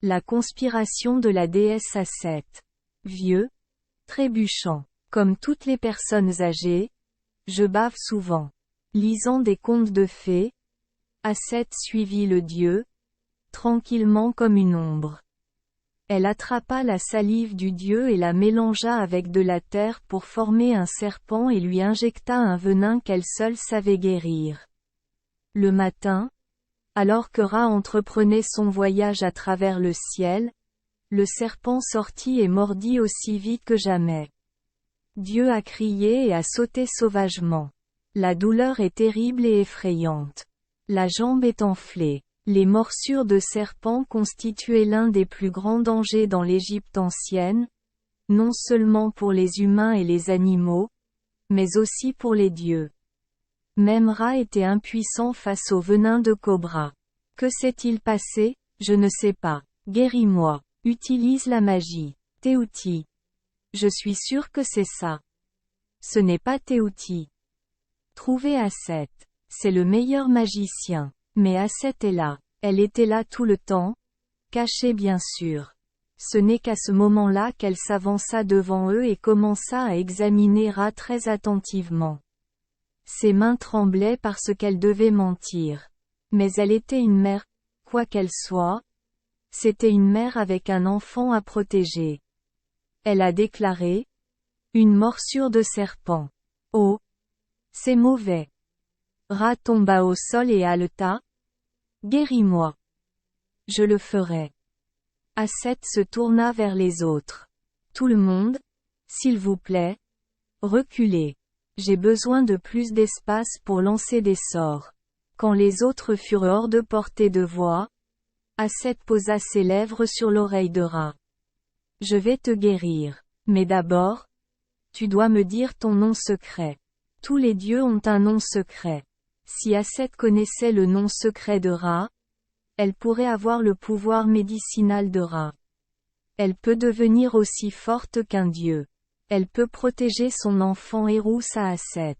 La conspiration de la déesse Aset. Vieux, trébuchant. Comme toutes les personnes âgées, je bave souvent. Lisant des contes de fées, Aset suivit le dieu, tranquillement comme une ombre. Elle attrapa la salive du dieu et la mélangea avec de la terre pour former un serpent et lui injecta un venin qu'elle seule savait guérir. Le matin, alors que Ra entreprenait son voyage à travers le ciel, le serpent sortit et mordit aussi vite que jamais. Dieu a crié et a sauté sauvagement. La douleur est terrible et effrayante. La jambe est enflée. Les morsures de serpent constituaient l'un des plus grands dangers dans l'Égypte ancienne, non seulement pour les humains et les animaux, mais aussi pour les dieux. Même Ra était impuissant face au venin de cobra. Que s'est-il passé? Je ne sais pas. Guéris-moi. Utilise la magie. Téouti. Je suis sûr que c'est ça. Ce n'est pas Téouti. Trouvez Aset. C'est le meilleur magicien. Mais Aset est là. Elle était là tout le temps, cachée bien sûr. Ce n'est qu'à ce moment-là qu'elle s'avança devant eux et commença à examiner Ra très attentivement. Ses mains tremblaient parce qu'elle devait mentir. Mais elle était une mère, quoi qu'elle soit. C'était une mère avec un enfant à protéger. Elle a déclaré: une morsure de serpent. Oh! C'est mauvais. Ra tomba au sol et haleta: guéris-moi. Je le ferai. Aset se tourna vers les autres. Tout le monde, s'il vous plaît, reculez. J'ai besoin de plus d'espace pour lancer des sorts. Quand les autres furent hors de portée de voix, Aset posa ses lèvres sur l'oreille de Ra. Je vais te guérir. Mais d'abord, tu dois me dire ton nom secret. Tous les dieux ont un nom secret. Si Aset connaissait le nom secret de Ra, elle pourrait avoir le pouvoir médicinal de Ra. Elle peut devenir aussi forte qu'un dieu. Elle peut protéger son enfant Hérous à Aset.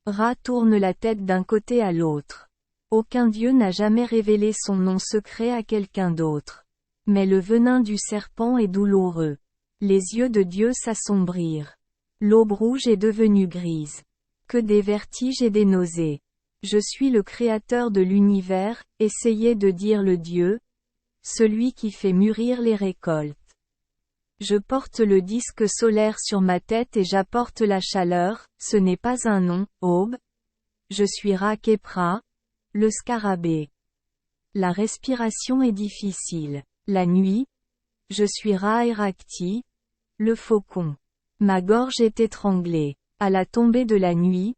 Ra tourne la tête d'un côté à l'autre. Aucun dieu n'a jamais révélé son nom secret à quelqu'un d'autre. Mais le venin du serpent est douloureux. Les yeux de Dieu s'assombrirent. L'aube rouge est devenue grise. Que des vertiges et des nausées. Je suis le créateur de l'univers, essayait de dire le Dieu, celui qui fait mûrir les récoltes. Je porte le disque solaire sur ma tête et j'apporte la chaleur, ce n'est pas un nom, aube. Je suis Ra Kepra, le scarabée. La respiration est difficile. La nuit. Je suis Ra Erakti, le faucon. Ma gorge est étranglée. À la tombée de la nuit.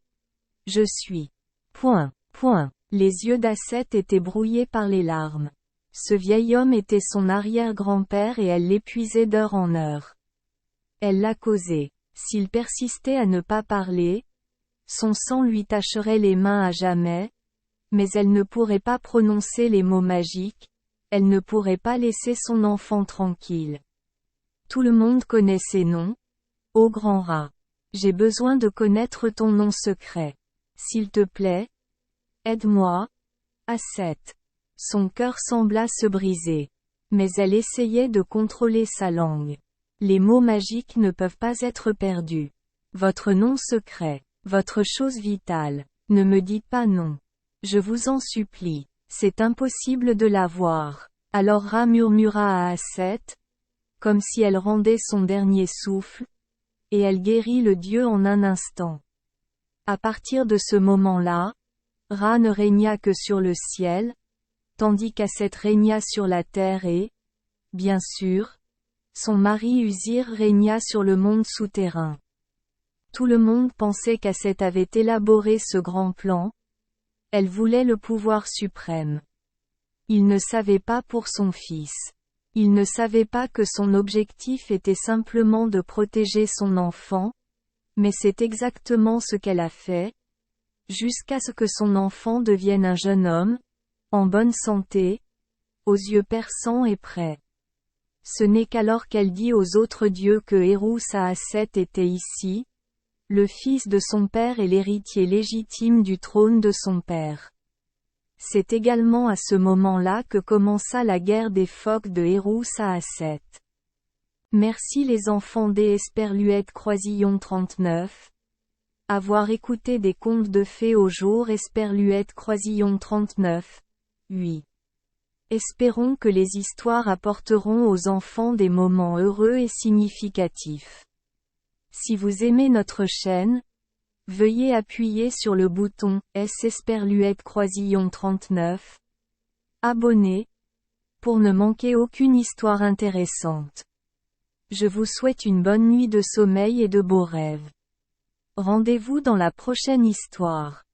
Je suis. Les yeux d'Aset étaient brouillés par les larmes. Ce vieil homme était son arrière-grand-père et elle l'épuisait d'heure en heure. Elle l'a causé. S'il persistait à ne pas parler, son sang lui tacherait les mains à jamais, mais elle ne pourrait pas prononcer les mots magiques, elle ne pourrait pas laisser son enfant tranquille. Tout le monde connaît ses noms. Ô grand Ra. J'ai besoin de connaître ton nom secret. S'il te plaît. Aide-moi. Aset. Son cœur sembla se briser. Mais elle essayait de contrôler sa langue. Les mots magiques ne peuvent pas être perdus. Votre nom secret. Votre chose vitale. Ne me dites pas non. Je vous en supplie. C'est impossible de l'avoir. Alors Ra murmura à Aset, comme si elle rendait son dernier souffle, et elle guérit le dieu en un instant. À partir de ce moment-là, Ra ne régna que sur le ciel, tandis qu'Aset régna sur la terre et, bien sûr, son mari Usir régna sur le monde souterrain. Tout le monde pensait qu'Aset avait élaboré ce grand plan. Elle voulait le pouvoir suprême. Il ne savait pas pour son fils. Il ne savait pas que son objectif était simplement de protéger son enfant, mais c'est exactement ce qu'elle a fait, jusqu'à ce que son enfant devienne un jeune homme, en bonne santé, aux yeux perçants et prêts. Ce n'est qu'alors qu'elle dit aux autres dieux que Hérous à Aset était ici, le fils de son père et l'héritier légitime du trône de son père. C'est également à ce moment-là que commença la guerre des phoques de Hérousse à Asset. Merci les enfants des Esperluette Croisillon 39. Avoir écouté des contes de fées au jour Esperluette Croisillon 39. 8. Espérons que les histoires apporteront aux enfants des moments heureux et significatifs. Si vous aimez notre chaîne, veuillez appuyer sur le bouton S Esperluette Croisillon 39. Abonner, pour ne manquer aucune histoire intéressante. Je vous souhaite une bonne nuit de sommeil et de beaux rêves. Rendez-vous dans la prochaine histoire.